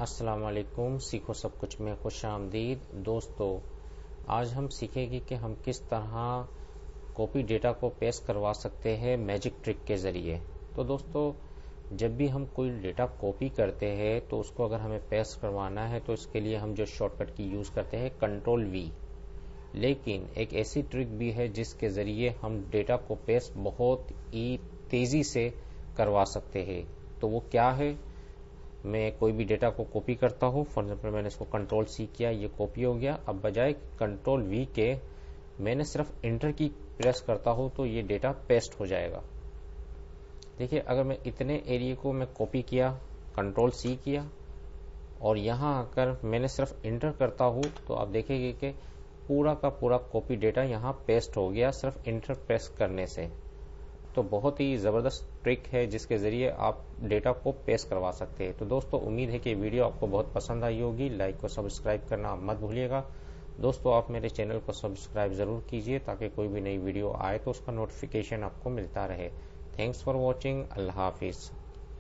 अस्सलाम वालेकुम। सीखो सब कुछ में खुश आमदीद। दोस्तों, आज हम सीखेंगे कि हम किस तरह कॉपी डेटा को पेस्ट करवा सकते हैं मैजिक ट्रिक के ज़रिए। तो दोस्तों, जब भी हम कोई डेटा कॉपी करते हैं तो उसको अगर हमें पेस्ट करवाना है तो इसके लिए हम जो शॉर्टकट की यूज़ करते हैं कंट्रोल वी। लेकिन एक ऐसी ट्रिक भी है जिसके ज़रिए हम डेटा को पेस्ट बहुत ही तेज़ी से करवा सकते हैं। तो वो क्या है? मैं कोई भी डेटा को कॉपी करता हूँ। फॉर एग्जाम्पल मैंने इसको कंट्रोल सी किया, ये कॉपी हो गया। अब बजाय कंट्रोल वी के मैंने सिर्फ इंटर की प्रेस करता हूँ तो ये डेटा पेस्ट हो जाएगा। देखिए, अगर मैं इतने एरिया को मैं कॉपी किया, कंट्रोल सी किया और यहाँ आकर मैंने सिर्फ इंटर करता हूँ तो आप देखेंगे कि पूरा का पूरा कॉपी डेटा यहाँ पेस्ट हो गया सिर्फ इंटर प्रेस करने से। तो बहुत ही ज़बरदस्त ट्रिक है जिसके ज़रिए आप डेटा को पेस्ट करवा सकते हैं। तो दोस्तों, उम्मीद है कि वीडियो आपको बहुत पसंद आई होगी। लाइक और सब्सक्राइब करना मत भूलिएगा। दोस्तों, आप मेरे चैनल को सब्सक्राइब ज़रूर कीजिए ताकि कोई भी नई वीडियो आए तो उसका नोटिफिकेशन आपको मिलता रहे। Thanks for watching. अल्लाह हाफिज़।